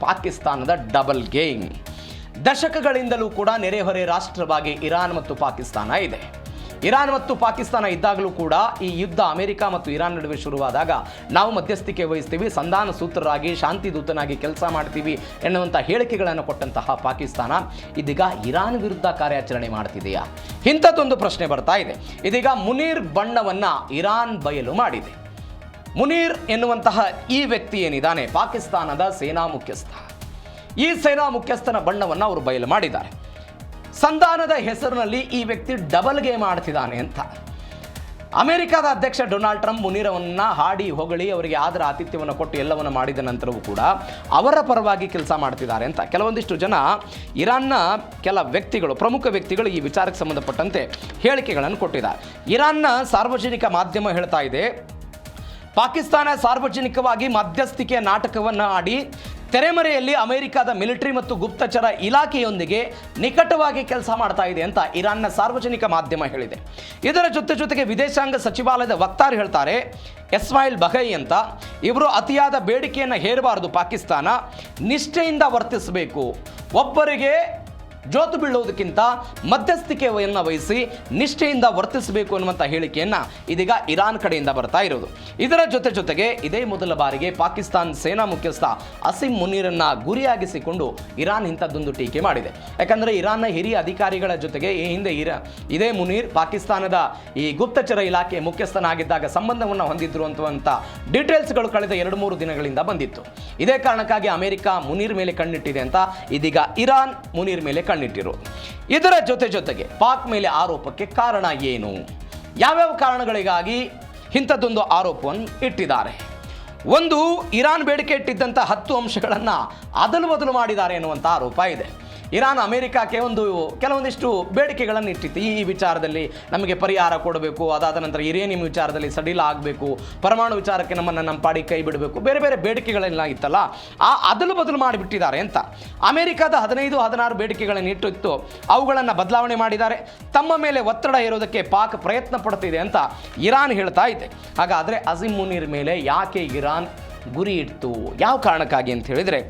ಪಾಕಿಸ್ತಾನದ double game. ದಶಕಗಳಿಂದಲೂ ಕೂಡ ನೆರೆಹೊರೆ ರಾಷ್ಟ್ರವಾಗಿ ಇರಾನ್ ಮತ್ತು ಪಾಕಿಸ್ತಾನ ಇದೆ. ಇರಾನ್ ಮತ್ತು ಪಾಕಿಸ್ತಾನ ಇದ್ದಾಗಲೂ ಕೂಡ ಈ ಯುದ್ಧ ಅಮೆರಿಕ ಮತ್ತು ಇರಾನ್ ನಡುವೆ ಶುರುವಾದಾಗ ನಾವು ಮಧ್ಯಸ್ಥಿಕೆ ವಹಿಸ್ತೀವಿ, ಸಂಧಾನ ಸೂತ್ರರಾಗಿ ಶಾಂತಿ ದೂತನಾಗಿ ಕೆಲಸ ಮಾಡ್ತೀವಿ ಎನ್ನುವಂಥ ಹೇಳಿಕೆಗಳನ್ನು ಕೊಟ್ಟಂತಹ ಪಾಕಿಸ್ತಾನ ಇದೀಗ ಇರಾನ್ ವಿರುದ್ಧ ಕಾರ್ಯಾಚರಣೆ ಮಾಡ್ತಿದೆಯಾ? ಇಂಥದ್ದೊಂದು ಪ್ರಶ್ನೆ ಬರ್ತಾ ಇದೆ. ಇದೀಗ ಮುನೀರ್ ಬಣ್ಣವನ್ನು ಇರಾನ್ ಬಯಲು ಮಾಡಿದೆ. ಮುನೀರ್ ಎನ್ನುವಂತಹ ಈ ವ್ಯಕ್ತಿ ಏನಿದ್ದಾನೆ ಪಾಕಿಸ್ತಾನದ ಸೇನಾ ಮುಖ್ಯಸ್ಥ. ಈ ಸೇನಾ ಮುಖ್ಯಸ್ಥನ ಬಣ್ಣವನ್ನು ಅವರು ಬಯಲು ಮಾಡಿದ್ದಾರೆ. ಸಂಧಾನದ ಹೆಸರಿನಲ್ಲಿ ಈ ವ್ಯಕ್ತಿ ಡಬಲ್ ಗೇಮ್ ಆಡ್ತಿದ್ದಾನೆ ಅಂತ. ಅಮೆರಿಕದ ಅಧ್ಯಕ್ಷ ಡೊನಾಲ್ಡ್ ಟ್ರಂಪ್ ಮುನೀರವನ್ನು ಹಾಡಿ ಹೊಗಳಿ ಅವರಿಗೆ ಆದರ ಆತಿಥ್ಯವನ್ನು ಕೊಟ್ಟು ಎಲ್ಲವನ್ನು ಮಾಡಿದ ನಂತರವೂ ಕೂಡ ಅವರ ಪರವಾಗಿ ಕೆಲಸ ಮಾಡ್ತಿದ್ದಾರೆ ಅಂತ ಕೆಲವೊಂದಿಷ್ಟು ಜನ ಇರಾನ್ನ ಕೆಲ ವ್ಯಕ್ತಿಗಳು, ಪ್ರಮುಖ ವ್ಯಕ್ತಿಗಳು ಈ ವಿಚಾರಕ್ಕೆ ಸಂಬಂಧಪಟ್ಟಂತೆ ಹೇಳಿಕೆಗಳನ್ನು ಕೊಟ್ಟಿದ್ದಾರೆ. ಇರಾನ್ನ ಸಾರ್ವಜನಿಕ ಮಾಧ್ಯಮ ಹೇಳ್ತಾ ಇದೆ, ಪಾಕಿಸ್ತಾನ ಸಾರ್ವಜನಿಕವಾಗಿ ಮಧ್ಯಸ್ಥಿಕೆಯ ನಾಟಕವನ್ನು ಆಡಿ ತೆರೆಮರೆಯಲ್ಲಿ ಅಮೆರಿಕದ ಮಿಲಿಟರಿ ಮತ್ತು ಗುಪ್ತಚರ ಇಲಾಖೆಯೊಂದಿಗೆ ನಿಕಟವಾಗಿ ಕೆಲಸ ಮಾಡ್ತಾ ಇದೆ ಅಂತ ಇರಾನ್ನ ಸಾರ್ವಜನಿಕ ಮಾಧ್ಯಮ ಹೇಳಿದೆ. ಇದರ ಜೊತೆಗೆ ವಿದೇಶಾಂಗ ಸಚಿವಾಲಯದ ವಕ್ತಾರ ಹೇಳ್ತಾರೆ, ಇಸ್ಮಾಯಿಲ್ ಬಘೈ ಅಂತ, ಇವರು ಅತಿಯಾದ ಬೇಡಿಕೆಯನ್ನು ಹೇರಬಾರದು, ಪಾಕಿಸ್ತಾನ ನಿಷ್ಠೆಯಿಂದ ವರ್ತಿಸಬೇಕು, ಒಬ್ಬರಿಗೆ ಜೋತು ಬೀಳುವುದಕ್ಕಿಂತ ಮಧ್ಯಸ್ಥಿಕೆಯನ್ನು ವಹಿಸಿ ನಿಷ್ಠೆಯಿಂದ ವರ್ತಿಸಬೇಕು ಅನ್ನುವಂಥ ಹೇಳಿಕೆಯನ್ನು ಇದೀಗ ಇರಾನ್ ಕಡೆಯಿಂದ ಬರ್ತಾ ಇರೋದು. ಇದರ ಜೊತೆಗೆ ಇದೇ ಮೊದಲ ಬಾರಿಗೆ ಪಾಕಿಸ್ತಾನ ಸೇನಾ ಮುಖ್ಯಸ್ಥ ಅಸಿಮ್ ಮುನೀರನ್ನು ಗುರಿಯಾಗಿಸಿಕೊಂಡು ಇರಾನ್ ಇಂಥದ್ದೊಂದು ಟೀಕೆ ಮಾಡಿದೆ. ಯಾಕಂದರೆ ಇರಾನ್ನ ಹಿರಿಯ ಅಧಿಕಾರಿಗಳ ಜೊತೆಗೆ ಈ ಹಿಂದೆ ಇದೇ ಮುನೀರ್ ಪಾಕಿಸ್ತಾನದ ಈ ಗುಪ್ತಚರ ಇಲಾಖೆ ಮುಖ್ಯಸ್ಥನಾಗಿದ್ದಾಗ ಸಂಬಂಧವನ್ನು ಹೊಂದಿದ್ರು ಅನ್ನುವಂಥ ಡೀಟೇಲ್ಸ್ಗಳು ಕಳೆದ 2-3 ದಿನಗಳಿಂದ ಬಂದಿತ್ತು. ಇದೇ ಕಾರಣಕ್ಕಾಗಿ ಅಮೆರಿಕ ಮುನೀರ್ ಮೇಲೆ ಕಣ್ಣಿಟ್ಟಿದೆ ಅಂತ ಇದೀಗ ಇರಾನ್ ಮುನೀರ್ ಮೇಲೆ ಕಣ್ಣಿಟ್ಟಿರು. ಇದರ ಜೊತೆಗೆ ಪಾಕ್ ಮೇಲೆ ಆರೋಪಕ್ಕೆ ಕಾರಣ ಏನು, ಯಾವ್ಯಾವ ಕಾರಣಗಳಿಗಾಗಿ ಇಂಥದ್ದೊಂದು ಆರೋಪವನ್ನು ಇಟ್ಟಿದ್ದಾರೆ? ಒಂದು, ಇರಾನ್ ಬೇಡಿಕೆ ಇಟ್ಟಿದ್ದಂಥ 10 ಅಂಶಗಳನ್ನು ಅದಲು ಬದಲು ಮಾಡಿದ್ದಾರೆ ಎನ್ನುವಂಥ ಆರೋಪ ಇದೆ. ಇರಾನ್ ಅಮೆರಿಕಕ್ಕೆ ಕೆಲವೊಂದಿಷ್ಟು ಬೇಡಿಕೆಗಳನ್ನು ಇಟ್ಟಿತ್ತು. ಈ ವಿಚಾರದಲ್ಲಿ ನಮಗೆ ಪರಿಹಾರ ಕೊಡಬೇಕು, ಅದಾದ ನಂತರ ಯುರೇನಿಯಂ ವಿಚಾರದಲ್ಲಿ ಸಡಿಲ ಆಗಬೇಕು, ಪರಮಾಣು ವಿಚಾರಕ್ಕೆ ನಮ್ಮ ಪಾಡಿ ಕೈ ಬಿಡಬೇಕು, ಬೇರೆ ಬೇರೆ ಬೇಡಿಕೆಗಳೆಲ್ಲ ಇತ್ತಲ್ಲ, ಅದಲು ಬದಲು ಮಾಡಿಬಿಟ್ಟಿದ್ದಾರೆ ಅಂತ. ಅಮೆರಿಕದ 15-16 ಬೇಡಿಕೆಗಳನ್ನು ಇಟ್ಟಿತ್ತು, ಅವುಗಳನ್ನು ಬದಲಾವಣೆ ಮಾಡಿದ್ದಾರೆ. ತಮ್ಮ ಮೇಲೆ ಒತ್ತಡ ಹೇರೋದಕ್ಕೆ ಪಾಕ್ ಪ್ರಯತ್ನ ಪಡ್ತಿದೆ ಅಂತ ಇರಾನ್ ಹೇಳ್ತಾ ಇದೆ. ಹಾಗಾದರೆ ಅಸಿಮ್ ಮುನೀರ್ ಮೇಲೆ ಯಾಕೆ ಇರಾನ್ ಗುರಿ ಇಡ್ತು, ಯಾವ ಕಾರಣಕ್ಕಾಗಿ ಅಂತ ಹೇಳಿದರೆ,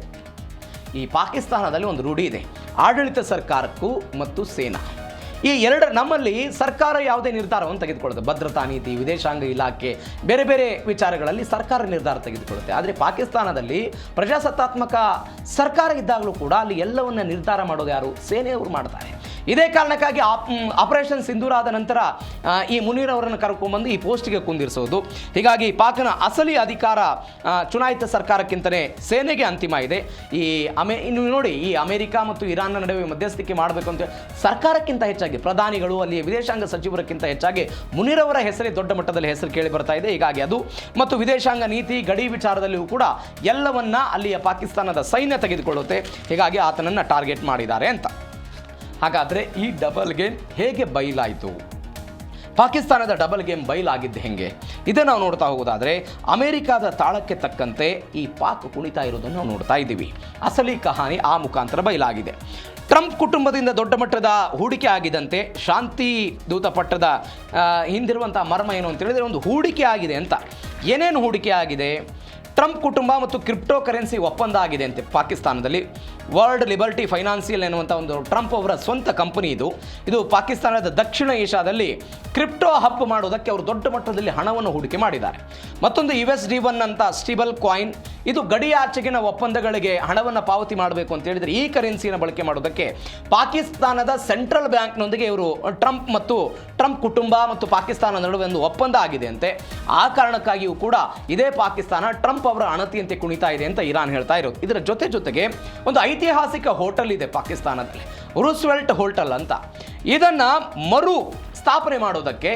ಈ ಪಾಕಿಸ್ತಾನದಲ್ಲಿ ಒಂದು ರೂಢಿ ಇದೆ, ಆಡಳಿತ ಸರ್ಕಾರಕ್ಕೂ ಮತ್ತು ಸೇನಾ, ಈ ನಮ್ಮಲ್ಲಿ ಸರ್ಕಾರ ಯಾವುದೇ ನಿರ್ಧಾರವನ್ನು ತೆಗೆದುಕೊಳ್ಳುತ್ತೆ, ಭದ್ರತಾ ನೀತಿ, ವಿದೇಶಾಂಗ ಇಲಾಖೆ, ಬೇರೆ ಬೇರೆ ವಿಚಾರಗಳಲ್ಲಿ ಸರ್ಕಾರ ನಿರ್ಧಾರ ತೆಗೆದುಕೊಳ್ಳುತ್ತೆ. ಆದರೆ ಪಾಕಿಸ್ತಾನದಲ್ಲಿ ಪ್ರಜಾಸತ್ತಾತ್ಮಕ ಸರ್ಕಾರ ಇದ್ದಾಗಲೂ ಕೂಡ ಅಲ್ಲಿ ಎಲ್ಲವನ್ನ ನಿರ್ಧಾರ ಮಾಡೋದು ಯಾರು? ಸೇನೆಯವರು ಮಾಡ್ತಾರೆ. ಇದೇ ಕಾರಣಕ್ಕಾಗಿ ಆಪರೇಷನ್ ಸಿಂಧೂರ ಆದ ನಂತರ ಈ ಮುನೀರ್ ಅವರನ್ನು ಕರ್ಕೊಂಡ್ಬಂದು ಈ ಪೋಸ್ಟಿಗೆ ಕುಂದಿರಿಸೋದು. ಹೀಗಾಗಿ ಪಾಕ್ನ ಅಸಲಿ ಅಧಿಕಾರ ಚುನಾಯಿತ ಸರ್ಕಾರಕ್ಕಿಂತಲೇ ಸೇನೆಗೆ ಅಂತಿಮ ಇದೆ. ಇನ್ನು ನೋಡಿ, ಈ ಅಮೆರಿಕ ಮತ್ತು ಇರಾನ್ನ ನಡುವೆ ಮಧ್ಯಸ್ಥಿಕೆ ಮಾಡಬೇಕು ಅಂತ ಸರ್ಕಾರಕ್ಕಿಂತ ಹೆಚ್ಚಾಗಿ ಪ್ರಧಾನಿಗಳು, ಅಲ್ಲಿಯ ವಿದೇಶಾಂಗ ಸಚಿವರಕ್ಕಿಂತ ಹೆಚ್ಚಾಗಿ ಮುನೀರ್ ಅವರ ಹೆಸರೇ ದೊಡ್ಡ ಮಟ್ಟದಲ್ಲಿ ಹೆಸರು ಕೇಳಿ ಬರ್ತಾ ಇದೆ. ಹೀಗಾಗಿ ಅದು ಮತ್ತು ವಿದೇಶಾಂಗ ನೀತಿ, ಗಡಿ ವಿಚಾರದಲ್ಲಿಯೂ ಕೂಡ ಎಲ್ಲವನ್ನ ಅಲ್ಲಿಯ ಪಾಕಿಸ್ತಾನದ ಸೈನ್ಯ ತೆಗೆದುಕೊಳ್ಳುತ್ತೆ. ಹೀಗಾಗಿ ಆತನನ್ನು ಟಾರ್ಗೆಟ್ ಮಾಡಿದ್ದಾರೆ ಅಂತ. ಹಾಗಾದರೆ ಈ ಡಬಲ್ ಗೇಮ್ ಹೇಗೆ ಬಯಲಾಯಿತು? ಪಾಕಿಸ್ತಾನದ ಡಬಲ್ ಗೇಮ್ ಬಯಲಾಗಿದ್ದು ಹೆಂಗೆ? ಇದನ್ನು ನಾವು ನೋಡ್ತಾ ಹೋಗೋದಾದರೆ, ಅಮೆರಿಕದ ತಾಳಕ್ಕೆ ತಕ್ಕಂತೆ ಈ ಪಾಕ್ ಕುಣಿತಾ ಇರೋದನ್ನು ನಾವು ನೋಡ್ತಾ ಇದ್ದೀವಿ. ಅಸಲಿ ಕಹಾನಿ ಆ ಮುಖಾಂತರ ಬಯಲಾಗಿದೆ. ಟ್ರಂಪ್ ಕುಟುಂಬದಿಂದ ದೊಡ್ಡ ಮಟ್ಟದ ಹೂಡಿಕೆ ಆಗಿದಂತೆ ಶಾಂತಿ ದೂತ ಪಟ್ಟದ ಹಿಂದಿರುವಂಥ ಮರ್ಮ ಏನು ಅಂತ ಹೇಳಿದರೆ, ಒಂದು ಹೂಡಿಕೆ ಆಗಿದೆ ಅಂತ. ಏನೇನು ಹೂಡಿಕೆ ಆಗಿದೆ? ಟ್ರಂಪ್ ಕುಟುಂಬ ಮತ್ತು ಕ್ರಿಪ್ಟೋ ಕರೆನ್ಸಿ ಒಪ್ಪಂದ ಆಗಿದೆ ಅಂತೆ ಪಾಕಿಸ್ತಾನದಲ್ಲಿ. ವರ್ಲ್ಡ್ ಲಿಬರ್ಟಿ ಫೈನಾನ್ಸಿಯಲ್ ಎನ್ನುವಂಥ ಒಂದು ಟ್ರಂಪ್ ಅವರ ಸ್ವಂತ ಕಂಪನಿ ಇದು ಪಾಕಿಸ್ತಾನದ ದಕ್ಷಿಣ ಏಷ್ಯಾದಲ್ಲಿ ಕ್ರಿಪ್ಟೋ ಹಬ್ ಮಾಡೋದಕ್ಕೆ ಅವರು ದೊಡ್ಡ ಮಟ್ಟದಲ್ಲಿ ಹಣವನ್ನು ಹೂಡಿಕೆ ಮಾಡಿದ್ದಾರೆ. ಮತ್ತೊಂದು USD1 ಅಂತ ಸ್ಟೇಬಲ್ ಕಾಯಿನ್, ಇದು ಗಡಿಯಾಚೆಗಿನ ಒಪ್ಪಂದಗಳಿಗೆ ಹಣವನ್ನು ಪಾವತಿ ಮಾಡಬೇಕು ಅಂತ ಹೇಳಿದರೆ ಈ ಕರೆನ್ಸಿಯನ್ನು ಬಳಕೆ ಮಾಡೋದಕ್ಕೆ ಪಾಕಿಸ್ತಾನದ ಸೆಂಟ್ರಲ್ ಬ್ಯಾಂಕ್ನೊಂದಿಗೆ ಇವರು ಟ್ರಂಪ್ ಕುಟುಂಬ ಮತ್ತು ಪಾಕಿಸ್ತಾನ ನಡುವೆ ಒಂದು ಒಪ್ಪಂದ ಆಗಿದೆ ಅಂತೆ. ಆ ಕಾರಣಕ್ಕಾಗಿಯೂ ಕೂಡ ಇದೇ ಪಾಕಿಸ್ತಾನ ಟ್ರಂಪ್ ಅವರ ಅಣತಿಯಂತೆ ಕುಣಿತಾ ಇದೆ ಅಂತ ಇರಾನ್ ಹೇಳ್ತಾ ಇರೋದು. ಇದರ ಜೊತೆಗೆ ಒಂದು ಐತಿಹಾಸಿಕ ಹೋಟೆಲ್ ಇದೆ ಪಾಕಿಸ್ತಾನದಲ್ಲಿ, ರೂಸ್ವೆಲ್ಟ್ ಹೋಟೆಲ್ ಅಂತ. ಇದನ್ನು ಮರು ಸ್ಥಾಪನೆ ಮಾಡೋದಕ್ಕೆ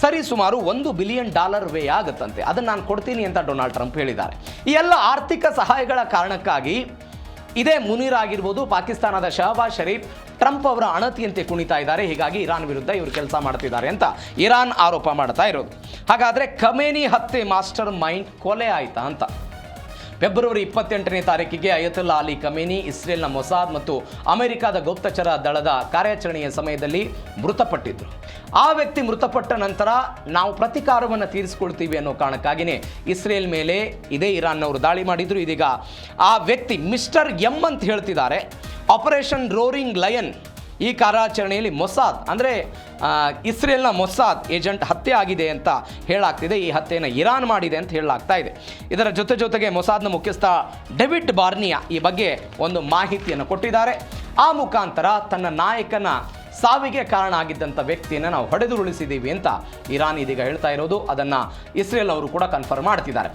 ಸರಿಸುಮಾರು $1 ಬಿಲಿಯನ್ ವ್ಯಯ ಆಗುತ್ತಂತೆ. ಅದನ್ನು ನಾನು ಕೊಡ್ತೀನಿ ಅಂತ ಡೊನಾಲ್ಡ್ ಟ್ರಂಪ್ ಹೇಳಿದ್ದಾರೆ. ಈ ಎಲ್ಲ ಆರ್ಥಿಕ ಸಹಾಯಗಳ ಕಾರಣಕ್ಕಾಗಿ ಇದೇ ಮುನೀರ್ ಆಗಿರ್ಬೋದು, ಪಾಕಿಸ್ತಾನದ ಶಹಬಾಜ್ ಶರೀಫ್ ಟ್ರಂಪ್ ಅವರ ಅಣತಿಯಂತೆ ಕುಣಿತಾ ಇದ್ದಾರೆ. ಹೀಗಾಗಿ ಇರಾನ್ ವಿರುದ್ಧ ಇವರು ಕೆಲಸ ಮಾಡ್ತಿದ್ದಾರೆ ಅಂತ ಇರಾನ್ ಆರೋಪ ಮಾಡ್ತಾ ಇರೋದು. ಹಾಗಾದರೆ ಖಮೇನಿ ಹತ್ಯೆ ಮಾಸ್ಟರ್ ಮೈಂಡ್ ಕೊಲೆ ಆಯ್ತಾ ಅಂತ. ಫೆಬ್ರವರಿ 28ನೇ ತಾರೀಕಿಗೆ ಅಯತುಲ್ಲಾ ಅಲಿ ಖಮೇನಿ ಇಸ್ರೇಲ್ನ ಮೊಸಾದ್ ಮತ್ತು ಅಮೆರಿಕದ ಗುಪ್ತಚರ ದಳದ ಕಾರ್ಯಾಚರಣೆಯ ಸಮಯದಲ್ಲಿ ಮೃತಪಟ್ಟಿದ್ರು. ಆ ವ್ಯಕ್ತಿ ಮೃತಪಟ್ಟ ನಂತರ ನಾವು ಪ್ರತೀಕಾರವನ್ನು ತೀರಿಸಿಕೊಳ್ತೀವಿ ಅನ್ನೋ ಕಾರಣಕ್ಕಾಗಿಯೇ ಇಸ್ರೇಲ್ ಮೇಲೆ ಇದೇ ಇರಾನ್ನವರು ದಾಳಿ ಮಾಡಿದ್ರು. ಇದೀಗ ಆ ವ್ಯಕ್ತಿ ಮಿಸ್ಟರ್ ಎಂ ಅಂತ ಹೇಳ್ತಿದ್ದಾರೆ. ಆಪರೇಷನ್ ರೋರಿಂಗ್ ಲಯನ್ ಈ ಕಾರ್ಯಾಚರಣೆಯಲ್ಲಿ ಮೊಸಾದ್ ಅಂದರೆ ಇಸ್ರೇಲ್ನ ಮೊಸಾದ್ ಏಜೆಂಟ್ ಹತ್ಯೆ ಆಗಿದೆ ಅಂತ ಹೇಳಲಾಗ್ತಿದೆ. ಈ ಹತ್ಯೆಯನ್ನು ಇರಾನ್ ಮಾಡಿದೆ ಅಂತ ಹೇಳಲಾಗ್ತಾ ಇದೆ. ಇದರ ಜೊತೆಗೆ ಮೊಸಾದ್ನ ಮುಖ್ಯಸ್ಥ ಡೇವಿಡ್ ಬಾರ್ನಿಯಾ ಈ ಬಗ್ಗೆ ಒಂದು ಮಾಹಿತಿಯನ್ನು ಕೊಟ್ಟಿದ್ದಾರೆ. ಆ ಮುಖಾಂತರ ತನ್ನ ನಾಯಕನ ಸಾವಿಗೆ ಕಾರಣ ಆಗಿದ್ದಂಥ ವ್ಯಕ್ತಿಯನ್ನು ನಾವು ಹೊಡೆದು ಉಳಿಸಿದ್ದೀವಿ ಅಂತ ಇರಾನ್ ಇದೀಗ ಹೇಳ್ತಾ ಇರೋದು. ಅದನ್ನು ಇಸ್ರೇಲ್ ಅವರು ಕೂಡ ಕನ್ಫರ್ಮ್ ಮಾಡ್ತಿದ್ದಾರೆ.